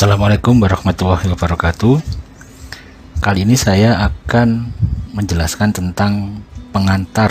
Assalamualaikum warahmatullahi wabarakatuh. Kali ini saya akan menjelaskan tentang pengantar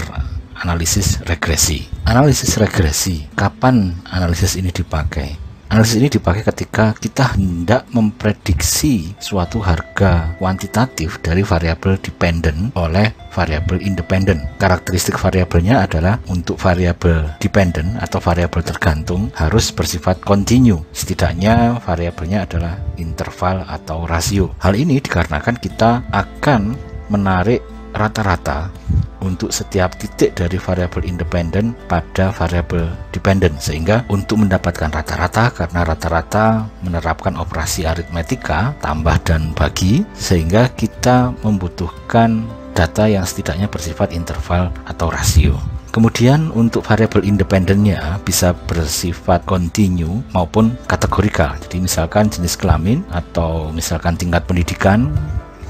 analisis regresi. Analisis regresi, kapan analisis ini dipakai? Analisis ini dipakai ketika kita hendak memprediksi suatu harga kuantitatif dari variabel dependent oleh variabel independent. Karakteristik variabelnya adalah untuk variabel dependent atau variabel tergantung harus bersifat kontinu. Setidaknya variabelnya adalah interval atau rasio. Hal ini dikarenakan kita akan menarik rata-rata untuk setiap titik dari variabel independen pada variabel dependent, sehingga untuk mendapatkan rata-rata, karena rata-rata menerapkan operasi aritmetika tambah dan bagi, sehingga kita membutuhkan data yang setidaknya bersifat interval atau rasio. Kemudian untuk variabel independennya bisa bersifat kontinu maupun kategorikal. Jadi misalkan jenis kelamin atau misalkan tingkat pendidikan,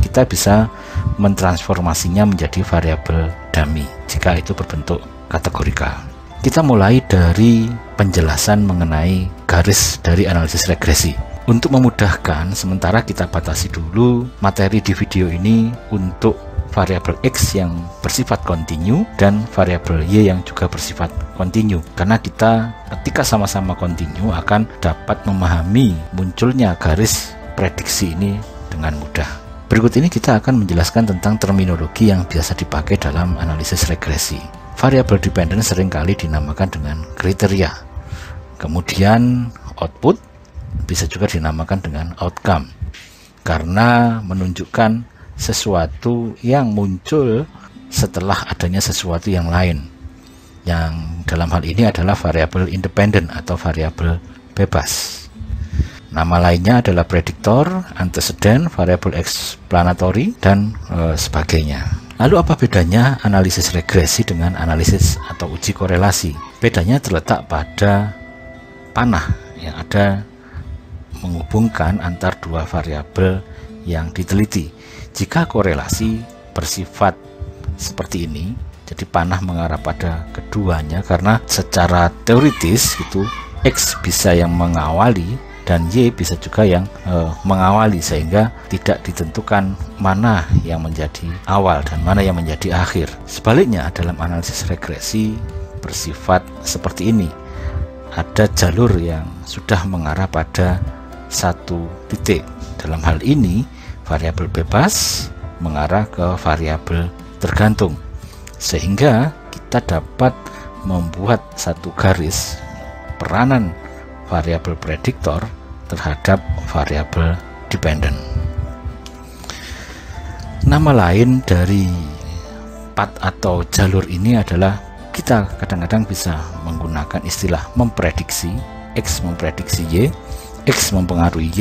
kita bisa mentransformasinya menjadi variabel dummy jika itu berbentuk kategorikal. Kita mulai dari penjelasan mengenai garis dari analisis regresi. Untuk memudahkan, sementara kita batasi dulu materi di video ini untuk variabel X yang bersifat kontinu dan variabel Y yang juga bersifat kontinu, karena kita ketika sama-sama kontinu akan dapat memahami munculnya garis prediksi ini dengan mudah. Berikut ini kita akan menjelaskan tentang terminologi yang biasa dipakai dalam analisis regresi. Variabel dependent seringkali dinamakan dengan kriteria. Kemudian output bisa juga dinamakan dengan outcome, karena menunjukkan sesuatu yang muncul setelah adanya sesuatu yang lain, yang dalam hal ini adalah variabel independent atau variabel bebas. Nama lainnya adalah prediktor, antecedent, variabel explanatory, dan sebagainya. Lalu apa bedanya analisis regresi dengan analisis atau uji korelasi? Bedanya terletak pada panah yang ada menghubungkan antar dua variabel yang diteliti. Jika korelasi bersifat seperti ini, jadi panah mengarah pada keduanya, karena secara teoritis itu X bisa yang mengawali dan Y bisa juga yang mengawali, sehingga tidak ditentukan mana yang menjadi awal dan mana yang menjadi akhir. Sebaliknya dalam analisis regresi bersifat seperti ini. Ada jalur yang sudah mengarah pada satu titik. Dalam hal ini variabel bebas mengarah ke variabel tergantung, sehingga kita dapat membuat satu garis peranan variabel prediktor terhadap variabel dependent. Nama lain dari path atau jalur ini adalah kita kadang-kadang bisa menggunakan istilah memprediksi. X memprediksi Y, X mempengaruhi Y,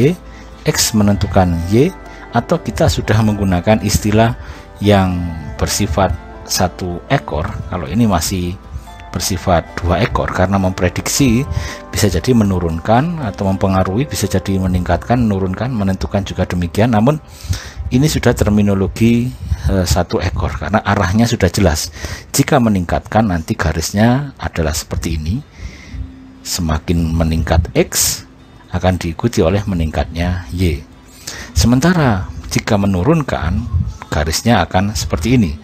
X menentukan Y, atau kita sudah menggunakan istilah yang bersifat satu ekor. Kalau ini masih bersifat dua ekor, karena memprediksi bisa jadi menurunkan atau mempengaruhi, bisa jadi meningkatkan, menurunkan, menentukan juga demikian. Namun ini sudah terminologi satu ekor, karena arahnya sudah jelas. Jika meningkatkan, nanti garisnya adalah seperti ini. Semakin meningkat X akan diikuti oleh meningkatnya Y. Sementara jika menurunkan, garisnya akan seperti ini.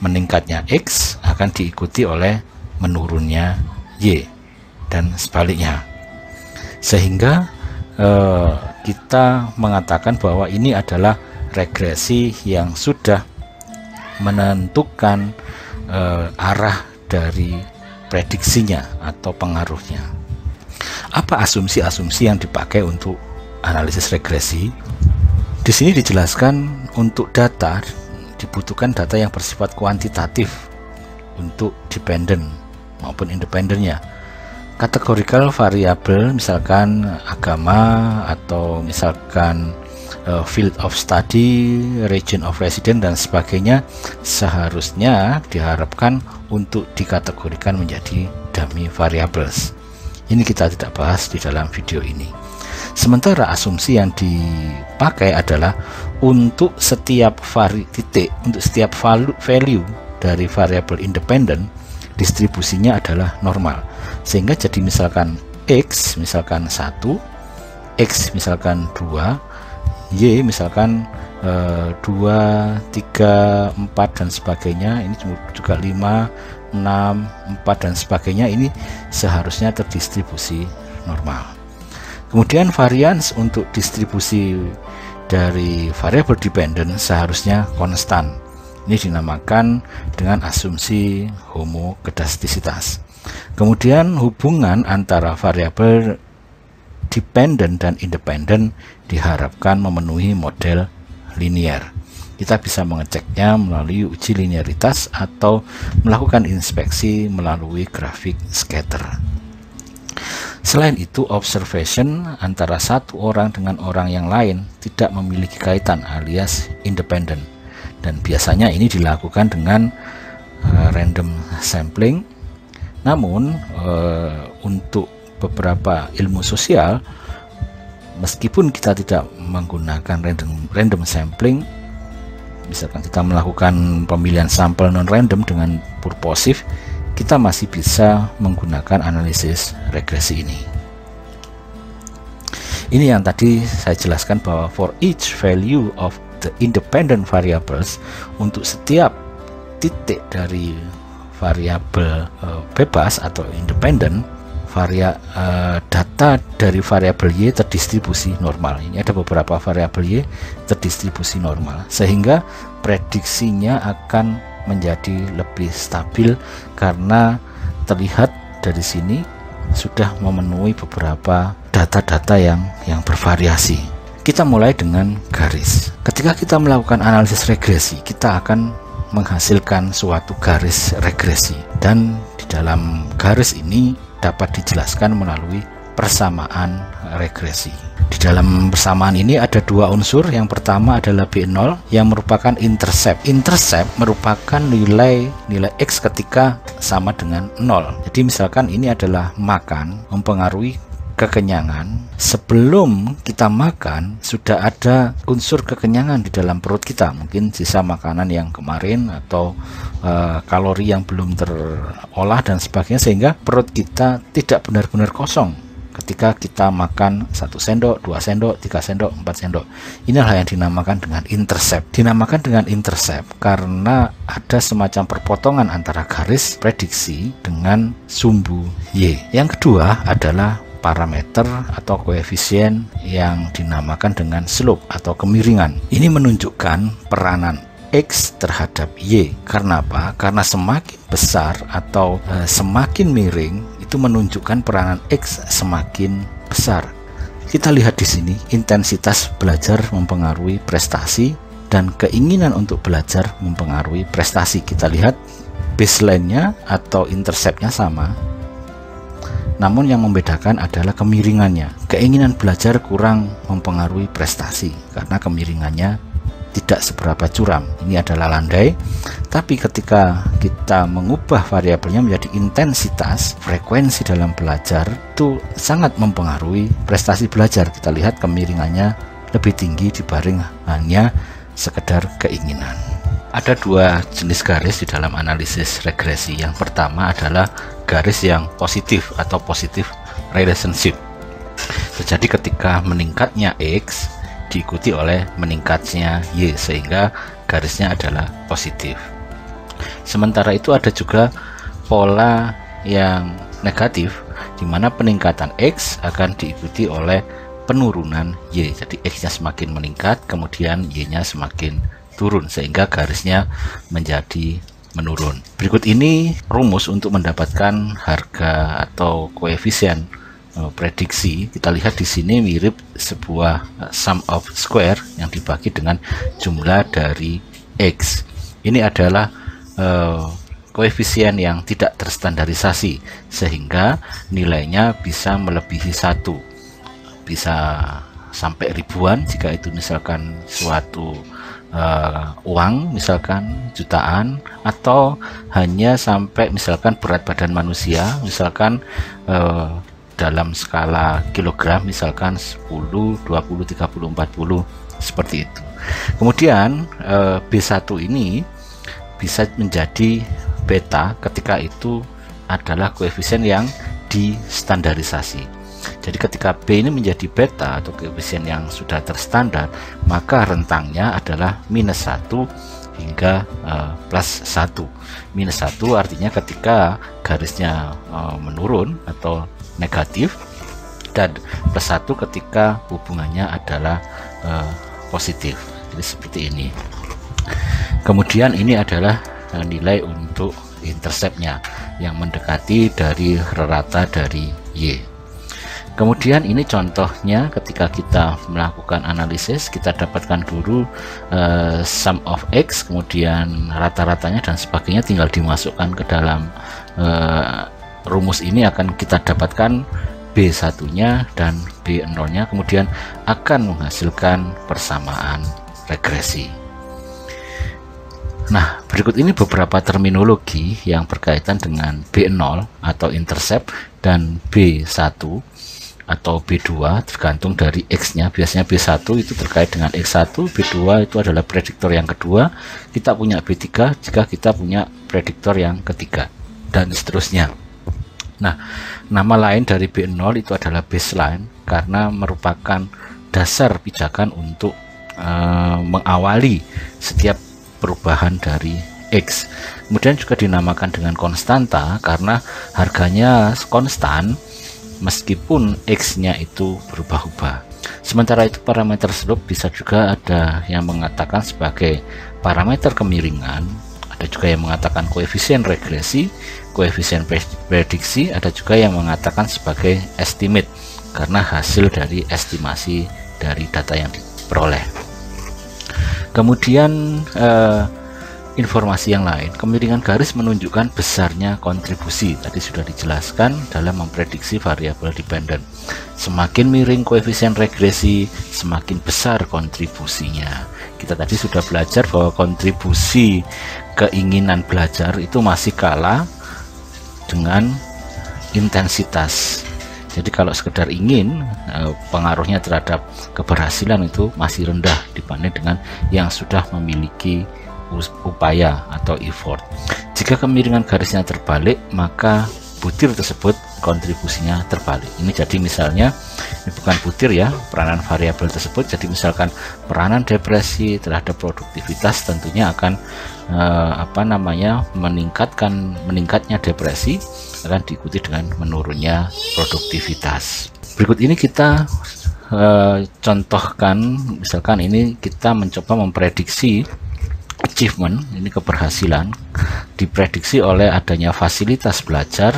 Meningkatnya X akan diikuti oleh menurunnya Y, dan sebaliknya. Sehingga kita mengatakan bahwa ini adalah regresi yang sudah menentukan arah dari prediksinya atau pengaruhnya. Apa asumsi-asumsi yang dipakai untuk analisis regresi? Di sini dijelaskan untuk data dibutuhkan data yang bersifat kuantitatif untuk dependent maupun independennya. Kategorikal variabel misalkan agama atau misalkan field of study, region of residence, dan sebagainya, seharusnya diharapkan untuk dikategorikan menjadi dummy variables. Ini kita tidak bahas di dalam video ini. Sementara asumsi yang dipakai adalah untuk setiap titik, untuk setiap value dari variabel independen, distribusinya adalah normal, sehingga jadi misalkan X misalkan 1, X misalkan 2, Y misalkan 2, 3, 4 dan sebagainya, ini juga 5, 6, 4 dan sebagainya, ini seharusnya terdistribusi normal. Kemudian varians untuk distribusi dari variabel dependent seharusnya konstan. Ini dinamakan dengan asumsi homokedastisitas. Kemudian hubungan antara variabel dependent dan independent diharapkan memenuhi model linear. Kita bisa mengeceknya melalui uji linearitas atau melakukan inspeksi melalui grafik scatter. Selain itu, observation antara satu orang dengan orang yang lain tidak memiliki kaitan alias independent, dan biasanya ini dilakukan dengan random sampling. Namun untuk beberapa ilmu sosial, meskipun kita tidak menggunakan random sampling, misalkan kita melakukan pemilihan sampel non-random dengan purposive, kita masih bisa menggunakan analisis regresi ini. Ini yang tadi saya jelaskan bahwa for each value of the independent variables, untuk setiap titik dari variabel bebas atau independen, data dari variabel Y terdistribusi normal. Ini ada beberapa variabel Y terdistribusi normal, sehingga prediksinya akan menjadi lebih stabil karena terlihat dari sini sudah memenuhi beberapa data-data yang bervariasi. Kita mulai dengan garis. Ketika kita melakukan analisis regresi, kita akan menghasilkan suatu garis regresi, dan di dalam garis ini dapat dijelaskan melalui persamaan regresi. Di dalam persamaan ini ada dua unsur. Yang pertama adalah B0 yang merupakan intercept. Intercept merupakan nilai X ketika sama dengan 0. Jadi misalkan ini adalah makan, mempengaruhi kekenyangan. Sebelum kita makan sudah ada unsur kekenyangan di dalam perut kita, mungkin sisa makanan yang kemarin atau kalori yang belum terolah dan sebagainya, sehingga perut kita tidak benar-benar kosong ketika kita makan 1 sendok, 2 sendok, 3 sendok, 4 sendok. Inilah yang dinamakan dengan intercept. Dinamakan dengan intercept karena ada semacam perpotongan antara garis prediksi dengan sumbu Y. Yang kedua adalah parameter atau koefisien yang dinamakan dengan slope atau kemiringan. Ini menunjukkan peranan X terhadap Y. Karena apa? Karena semakin besar atau semakin miring, itu menunjukkan peranan X semakin besar. Kita lihat di sini, intensitas belajar mempengaruhi prestasi dan keinginan untuk belajar mempengaruhi prestasi. Kita lihat baseline-nya atau intercept-nya sama, namun yang membedakan adalah kemiringannya. Keinginan belajar kurang mempengaruhi prestasi karena kemiringannya tidak seberapa curam. Ini adalah landai. Tapi ketika kita mengubah variabelnya menjadi intensitas, frekuensi dalam belajar, itu sangat mempengaruhi prestasi belajar. Kita lihat kemiringannya lebih tinggi dibanding hanya sekedar keinginan. Ada dua jenis garis di dalam analisis regresi. Yang pertama adalah garis yang positif atau positive relationship. Jadi ketika meningkatnya X diikuti oleh meningkatnya Y, sehingga garisnya adalah positif. Sementara itu ada juga pola yang negatif, di mana peningkatan X akan diikuti oleh penurunan Y. Jadi X-nya semakin meningkat, kemudian Y-nya semakin turun, sehingga garisnya menjadi menurun. Berikut ini rumus untuk mendapatkan harga atau koefisien prediksi. Kita lihat di sini mirip sebuah sum of square yang dibagi dengan jumlah dari X. Ini adalah koefisien yang tidak terstandarisasi, sehingga nilainya bisa melebihi 1, bisa sampai ribuan jika itu misalkan suatu uang, misalkan jutaan, atau hanya sampai misalkan berat badan manusia, misalkan dalam skala kilogram, misalkan 10, 20, 30, 40, seperti itu. Kemudian B1 ini bisa menjadi beta ketika itu adalah koefisien yang distandarisasi. Jadi ketika B ini menjadi beta atau koefisien yang sudah terstandar, maka rentangnya adalah -1 hingga +1. -1 artinya ketika garisnya menurun atau negatif, dan +1 ketika hubungannya adalah positif. Jadi seperti ini. Kemudian ini adalah nilai untuk interceptnya yang mendekati dari rata dari Y. Kemudian ini contohnya ketika kita melakukan analisis, kita dapatkan dulu sum of X, kemudian rata-ratanya dan sebagainya tinggal dimasukkan ke dalam rumus ini, akan kita dapatkan B1 nya dan B0 nya, kemudian akan menghasilkan persamaan regresi. Nah, berikut ini beberapa terminologi yang berkaitan dengan B0 atau intercept dan B1 atau B2 tergantung dari X-nya. Biasanya B1 itu terkait dengan X1, B2 itu adalah prediktor yang kedua, kita punya B3 jika kita punya prediktor yang ketiga, dan seterusnya. Nah, nama lain dari B0 itu adalah baseline karena merupakan dasar pijakan untuk mengawali setiap perubahan dari X. Kemudian juga dinamakan dengan konstanta karena harganya konstan meskipun X-nya itu berubah-ubah. Sementara itu parameter slope bisa juga ada yang mengatakan sebagai parameter kemiringan, ada juga yang mengatakan koefisien regresi, koefisien prediksi, ada juga yang mengatakan sebagai estimate karena hasil dari estimasi dari data yang diperoleh. Kemudian informasi yang lain, kemiringan garis menunjukkan besarnya kontribusi. Tadi sudah dijelaskan dalam memprediksi variabel dependent. Semakin miring koefisien regresi, semakin besar kontribusinya. Kita tadi sudah belajar bahwa kontribusi keinginan belajar itu masih kalah dengan intensitas. Jadi kalau sekedar ingin, pengaruhnya terhadap keberhasilan itu masih rendah dibanding dengan yang sudah memiliki upaya atau effort. Jika kemiringan garisnya terbalik, maka butir tersebut kontribusinya terbalik. Ini jadi misalnya, ini bukan butir ya, peranan variabel tersebut. Jadi misalkan peranan depresi terhadap produktivitas tentunya akan meningkatnya depresi akan diikuti dengan menurunnya produktivitas. Berikut ini kita contohkan, misalkan ini kita mencoba memprediksi achievement, ini keberhasilan, diprediksi oleh adanya fasilitas belajar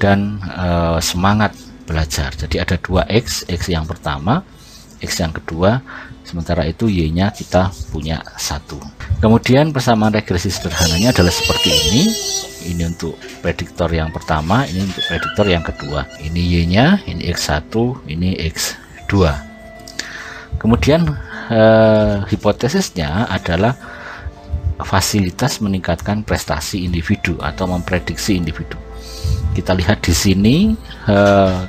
dan semangat belajar. Jadi ada 2X, X yang pertama, X yang kedua, sementara itu Y-nya kita punya 1. Kemudian persamaan regresi sederhananya adalah seperti ini. Ini untuk prediktor yang pertama, ini untuk prediktor yang kedua. Ini Y-nya, ini X1, ini X2. Kemudian hipotesisnya adalah fasilitas meningkatkan prestasi individu atau memprediksi individu. Kita lihat di sini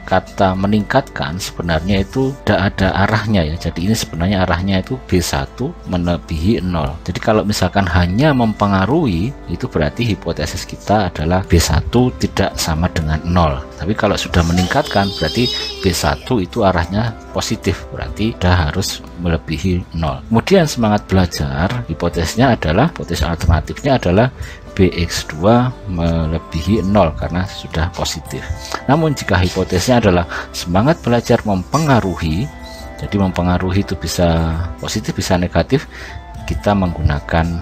kata meningkatkan sebenarnya itu tidak ada arahnya ya. Jadi ini sebenarnya arahnya itu B1 melebihi 0. Jadi kalau misalkan hanya mempengaruhi, itu berarti hipotesis kita adalah B1 tidak sama dengan 0. Tapi kalau sudah meningkatkan berarti B1 itu arahnya positif, berarti sudah harus melebihi 0. Kemudian semangat belajar, hipotesisnya adalah, hipotesis alternatifnya adalah BX2 melebihi 0 karena sudah positif. Namun jika hipotesisnya adalah semangat belajar mempengaruhi, jadi mempengaruhi itu bisa positif bisa negatif, kita menggunakan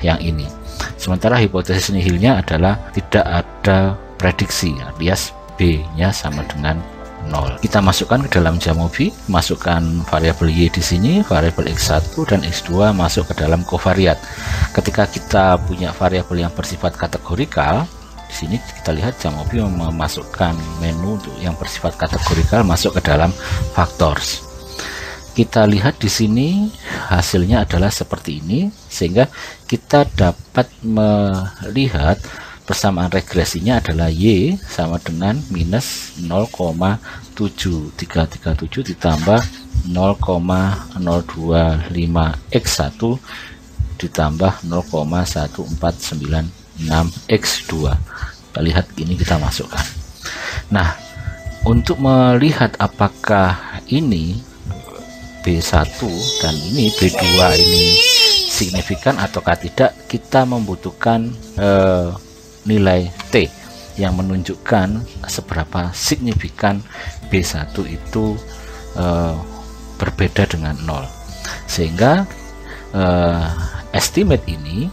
yang ini. Sementara hipotesis nihilnya adalah tidak ada prediksi, alias B-nya sama dengan 0. Kita masukkan ke dalam Jamovi, masukkan variabel Y di sini, variabel X1 dan X2 masuk ke dalam covariat. Ketika kita punya variabel yang bersifat kategorikal, di sini kita lihat Jamovi memasukkan menu untuk yang bersifat kategorikal masuk ke dalam factors. Kita lihat di sini hasilnya adalah seperti ini, sehingga kita dapat melihat persamaan regresinya adalah Y sama dengan minus 0,7337 ditambah 0,025 X1 ditambah 0,1496 X2. Kita lihat ini, kita masukkan. Nah, Untuk melihat apakah ini B1 dan ini B2 ini signifikan ataukah tidak, kita membutuhkan nilai T yang menunjukkan seberapa signifikan B1 itu berbeda dengan 0, sehingga estimate ini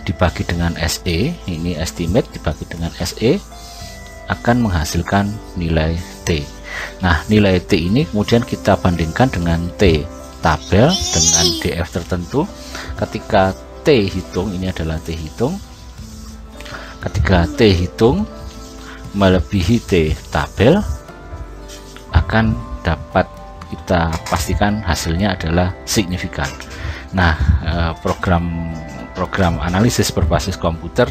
dibagi dengan SE, ini estimate dibagi dengan SE akan menghasilkan nilai T. Nah, nilai T ini kemudian kita bandingkan dengan T tabel dengan DF tertentu. Ketika T hitung, ini adalah T hitung, ketika T hitung melebihi T tabel, akan dapat kita pastikan hasilnya adalah signifikan. Nah, program analisis berbasis komputer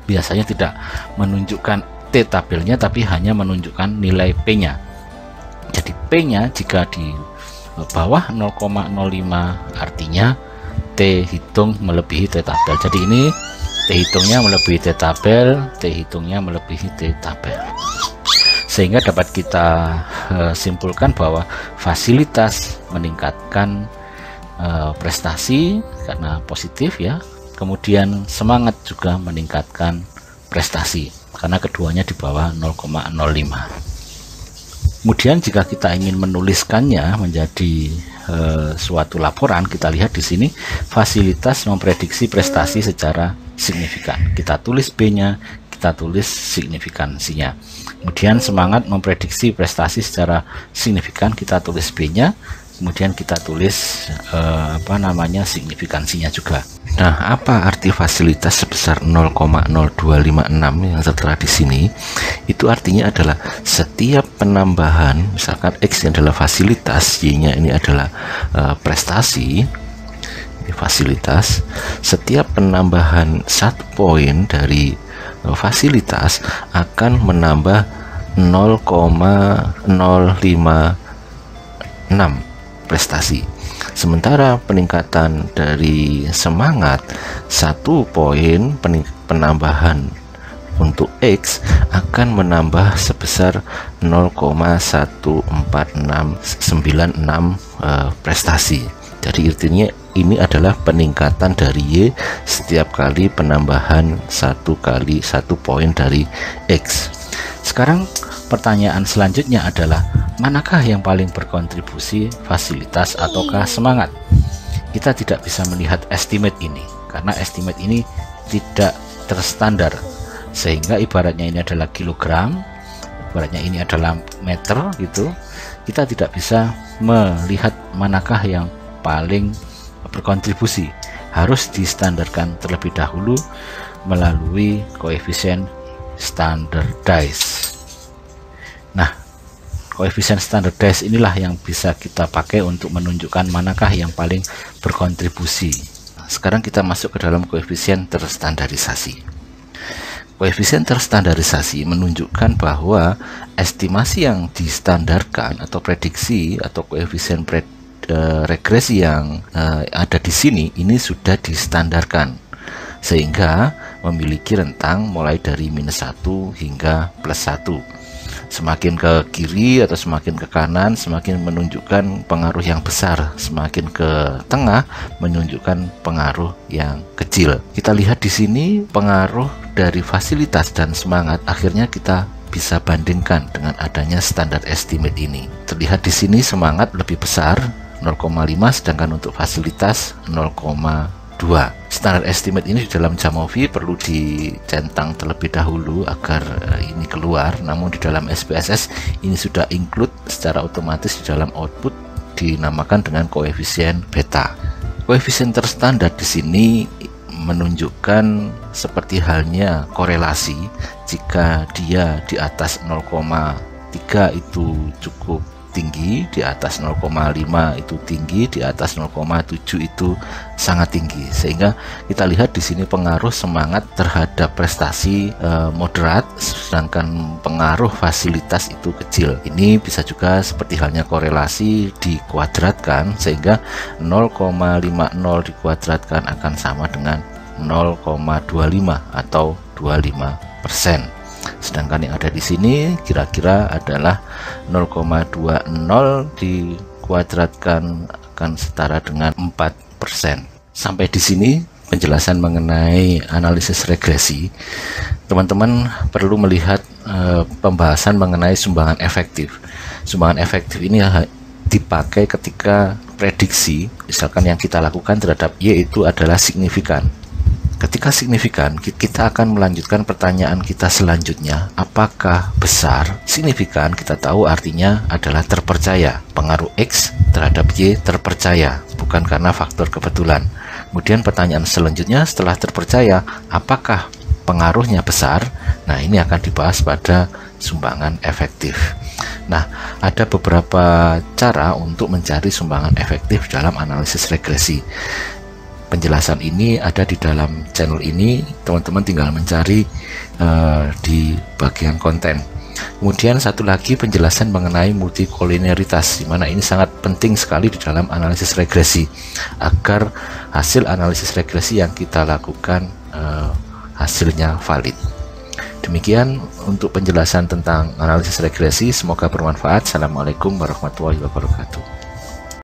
biasanya tidak menunjukkan T tabelnya, tapi hanya menunjukkan nilai P-nya. Jadi P-nya jika di bawah 0,05 artinya T hitung melebihi T tabel. Jadi ini T hitungnya melebihi T tabel, T hitungnya melebihi T tabel. Sehingga dapat kita simpulkan bahwa fasilitas meningkatkan prestasi karena positif ya. Kemudian semangat juga meningkatkan prestasi karena keduanya di bawah 0,05. Kemudian jika kita ingin menuliskannya menjadi suatu laporan, kita lihat di sini fasilitas memprediksi prestasi secara signifikan. Kita tulis B-nya, kita tulis signifikansinya. Kemudian semangat memprediksi prestasi secara signifikan, kita tulis B-nya, kemudian kita tulis signifikansinya juga. Nah, apa arti fasilitas sebesar 0,0256 yang tertera di sini? Itu artinya adalah setiap penambahan, misalkan X adalah fasilitas, Y-nya ini adalah prestasi, ini fasilitas. Setiap penambahan 1 poin dari fasilitas akan menambah 0,056 prestasi. Sementara peningkatan dari semangat 1 poin penambahan untuk X akan menambah sebesar 0,14696 prestasi. Jadi artinya ini adalah peningkatan dari Y setiap kali penambahan 1 kali 1 poin dari X. Sekarang pertanyaan selanjutnya adalah manakah yang paling berkontribusi, fasilitas ataukah semangat? Kita tidak bisa melihat estimate ini karena estimate ini tidak terstandar, sehingga ibaratnya ini adalah kilogram, ibaratnya ini adalah meter gitu. Kita tidak bisa melihat manakah yang paling berkontribusi. Harus distandarkan terlebih dahulu melalui koefisien standardized. Nah, koefisien standardized inilah yang bisa kita pakai untuk menunjukkan manakah yang paling berkontribusi. Sekarang kita masuk ke dalam koefisien terstandarisasi. Koefisien terstandarisasi menunjukkan bahwa estimasi yang distandarkan atau prediksi atau koefisien regresi yang ada di sini ini sudah distandarkan, sehingga memiliki rentang mulai dari -1 hingga +1. Semakin ke kiri atau semakin ke kanan semakin menunjukkan pengaruh yang besar, semakin ke tengah menunjukkan pengaruh yang kecil. Kita lihat di sini pengaruh dari fasilitas dan semangat, akhirnya kita bisa bandingkan dengan adanya standar estimate ini. Terlihat di sini semangat lebih besar 0,5, sedangkan untuk fasilitas 0,2. Standar estimate ini di dalam Jamovi perlu dicentang terlebih dahulu agar ini keluar, namun di dalam SPSS ini sudah include secara otomatis di dalam output, dinamakan dengan koefisien beta. Koefisien terstandar di sini menunjukkan seperti halnya korelasi. Jika dia di atas 0,3 itu cukup tinggi, di atas 0,5 itu tinggi, di atas 0,7 itu sangat tinggi. Sehingga kita lihat di sini pengaruh semangat terhadap prestasi moderat, sedangkan pengaruh fasilitas itu kecil. Ini bisa juga seperti halnya korelasi dikuadratkan, sehingga 0,50 dikuadratkan akan sama dengan 0,25 atau 25%. Sedangkan yang ada di sini kira-kira adalah 0,20 dikuadratkan akan setara dengan 4%. Sampai di sini penjelasan mengenai analisis regresi. Teman-teman perlu melihat pembahasan mengenai sumbangan efektif. Sumbangan efektif ini dipakai ketika prediksi, misalkan yang kita lakukan terhadap Y itu adalah signifikan. Ketika signifikan, kita akan melanjutkan pertanyaan kita selanjutnya, apakah besar? Signifikan kita tahu artinya adalah terpercaya. Pengaruh X terhadap Y terpercaya, bukan karena faktor kebetulan. Kemudian pertanyaan selanjutnya setelah terpercaya, apakah pengaruhnya besar? Nah, ini akan dibahas pada sumbangan efektif. Nah, ada beberapa cara untuk mencari sumbangan efektif dalam analisis regresi. Penjelasan ini ada di dalam channel ini, teman-teman tinggal mencari di bagian konten. Kemudian satu lagi penjelasan mengenai multikolinearitas, di mana ini sangat penting sekali di dalam analisis regresi agar hasil analisis regresi yang kita lakukan hasilnya valid. Demikian untuk penjelasan tentang analisis regresi, semoga bermanfaat. Assalamualaikum warahmatullahi wabarakatuh.